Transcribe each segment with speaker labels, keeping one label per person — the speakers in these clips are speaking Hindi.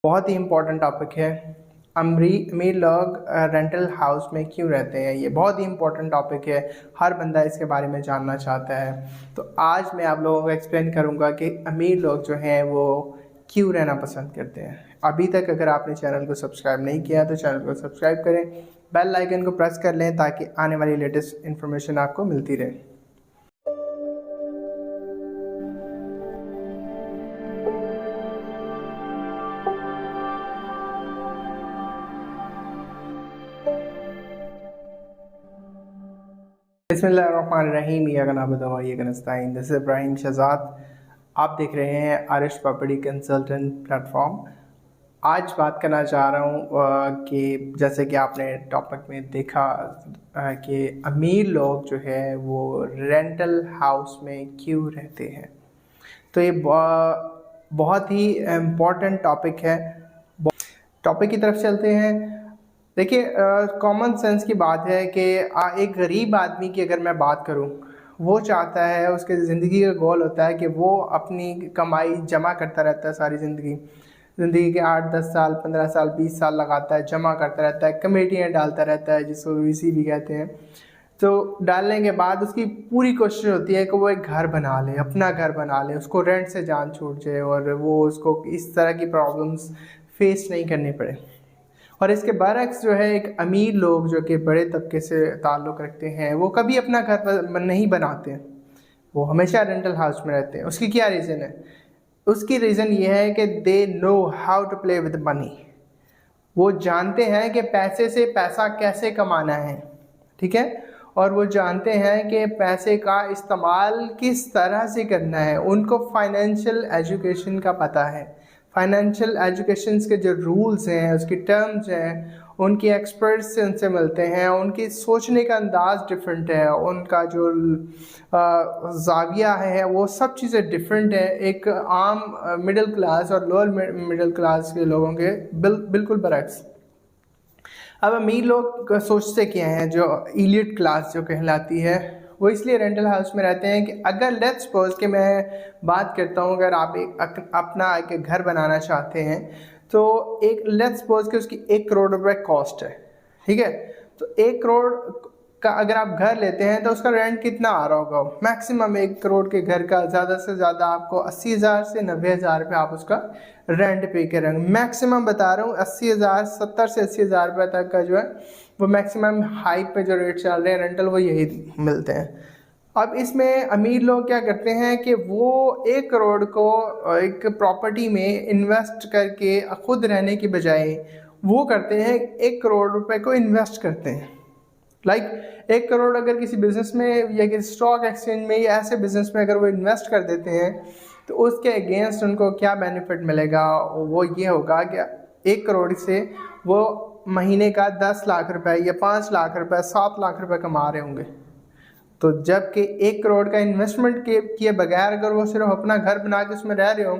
Speaker 1: बहुत ही इम्पोर्टेंट टॉपिक है। अमीर लोग रेंटल हाउस में क्यों रहते हैं, ये बहुत ही इम्पोर्टेंट टॉपिक है। हर बंदा इसके बारे में जानना चाहता है। तो आज मैं आप लोगों को एक्सप्लेन करूंगा कि अमीर लोग जो हैं वो क्यों रहना पसंद करते हैं। अभी तक अगर आपने चैनल को सब्सक्राइब नहीं किया तो चैनल को सब्सक्राइब करें, बेल आइकन को प्रेस कर लें ताकि आने वाली लेटेस्ट इन्फॉर्मेशन आपको मिलती रहे। बिस्मिल्लाहिर्रहमानिर्रहीम। This is Ibrahim Shahzad. आप देख रहे हैं आरिश प्रॉपर्टी कंसल्टेंट प्लेटफॉर्म। आज बात करना चाह रहा हूँ कि जैसे कि आपने टॉपिक में देखा कि अमीर लोग जो है वो रेंटल हाउस में क्यों रहते हैं। तो ये बहुत ही इम्पोर्टेंट टॉपिक है। टॉपिक की तरफ चलते हैं। देखिए, कॉमन सेंस की बात है कि एक गरीब आदमी की अगर मैं बात करूं, वो चाहता है, उसके ज़िंदगी का गोल होता है कि वो अपनी कमाई जमा करता रहता है सारी ज़िंदगी के 8-10 साल 15 साल 20 साल लगाता है, जमा करता रहता है, कमेटियाँ डालता रहता है जिसको वीसी भी कहते हैं। तो डालने के बाद उसकी पूरी कोशिश होती है कि वो एक घर बना ले, अपना घर बना ले, उसको रेंट से जान छूट जाए और वो उसको इस तरह की प्रॉब्लम्स फेस नहीं करनी पड़े। और इसके बरक्स जो है, एक अमीर लोग जो कि बड़े तबके से ताल्लुक़ रखते हैं वो कभी अपना घर नहीं बनाते हैं, वो हमेशा रेंटल हाउस में रहते हैं। उसकी क्या रीज़न है? उसकी रीज़न ये है कि they know how to play with money. वो जानते हैं कि पैसे से पैसा कैसे कमाना है, ठीक है, और वो जानते हैं कि पैसे का इस्तेमाल किस तरह से करना है। उनको फाइनेंशियल एजुकेशन का पता है। फाइनेंशियल एजुकेशन के जो रूल्स हैं, उसकी टर्म्स हैं, उनकी एक्सपर्ट्स से उनसे मिलते हैं। उनकी सोचने का अंदाज़ डिफरेंट है, उनका जो जाविया है वो सब चीज़ें डिफरेंट है एक आम मिडिल क्लास और लोअर मिडिल क्लास के लोगों के बिल्कुल बरक्स। अब अमीर लोग सोचते क्या हैं, जो इलीट क्लास जो कहलाती है, वो इसलिए रेंटल हाउस में रहते हैं कि अगर लेट्स सपोज कि मैं बात करता हूँ, अगर आप अपना एक घर बनाना चाहते हैं तो एक लेट्स सपोज कि उसकी 1 करोड़ रुपए कॉस्ट है, ठीक है। तो 1 करोड़ का अगर आप घर लेते हैं तो उसका रेंट कितना आ रहा होगा? मैक्सिमम 1 करोड़ के घर का ज़्यादा से ज़्यादा आपको 80,000 से 90,000 रुपये आप उसका रेंट पे करेंगे। मैक्सिमम बता रहा हूँ 80,000, 70 से 80,000 रुपये तक का जो है वो मैक्सिमम हाई पे जो रेट चल रहे हैं रेंटल, वो यही मिलते हैं। अब इसमें अमीर लोग क्या करते हैं कि वो 1 करोड़ को एक प्रॉपर्टी में इन्वेस्ट करके खुद रहने की बजाय वो करते हैं 1 करोड़ रुपए को इन्वेस्ट करते हैं। लाइक 1 करोड़ अगर किसी बिज़नेस में या किसी स्टॉक एक्सचेंज में या ऐसे बिज़नेस में अगर वो इन्वेस्ट कर देते हैं तो उसके अगेंस्ट उनको क्या बेनिफिट मिलेगा? वो ये होगा कि 1 करोड़ से वो महीने का 10 लाख रुपए या 5 लाख रुपए 7 लाख रुपए कमा रहे होंगे। तो जबकि 1 करोड़ का इन्वेस्टमेंट किए बगैर अगर वो सिर्फ अपना घर बना के उसमें रह रहे हो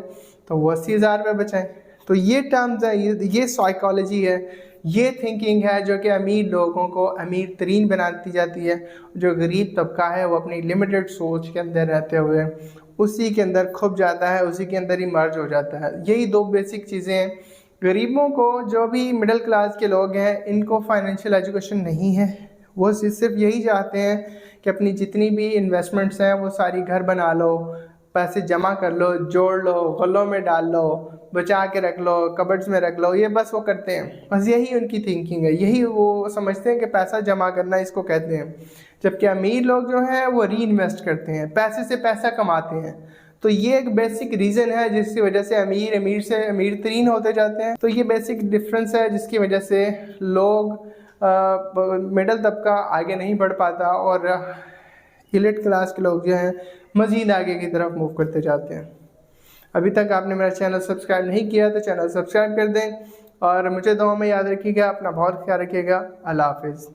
Speaker 1: तो वो 80,000 रुपये बचाएं। तो ये टर्म्स है, ये साइकोलॉजी है, ये थिंकिंग है जो कि अमीर लोगों को अमीर तरीन बनाती जाती है। जो गरीब तबका है वो अपनी लिमिटेड सोच के अंदर रहते हुए उसी के अंदर खुब जाता है, उसी के अंदर ही मर्ज हो जाता है। यही दो बेसिक चीज़ें हैं। गरीबों को, जो भी मिडिल क्लास के लोग हैं, इनको फाइनेंशियल एजुकेशन नहीं है। वो सिर्फ यही चाहते हैं कि अपनी जितनी भी इन्वेस्टमेंट्स हैं वो सारी घर बना लो, पैसे जमा कर लो, जोड़ लो, गलों में डाल लो, बचा के रख लो, कबर्ड्स में रख लो। ये बस वो करते हैं, बस यही उनकी थिंकिंग है, यही वो समझते हैं कि पैसा जमा करना इसको कहते हैं। जबकि अमीर लोग जो हैं वो री इन्वेस्ट करते हैं, पैसे से पैसा कमाते हैं। तो ये एक बेसिक रीज़न है जिसकी वजह से अमीर से अमीर तरीन होते जाते हैं। तो ये बेसिक डिफरेंस है जिसकी वजह से लोग मिडिल तबका आगे नहीं बढ़ पाता और इलीट क्लास के लोग जो हैं मज़ीद आगे की तरफ मूव करते जाते हैं। अभी तक आपने मेरा चैनल सब्सक्राइब नहीं किया तो चैनल सब्सक्राइब कर दें और मुझे दुआ में याद रखिएगा। अपना बहुत ख्याल रखिएगा। अल्लाह हाफिज़।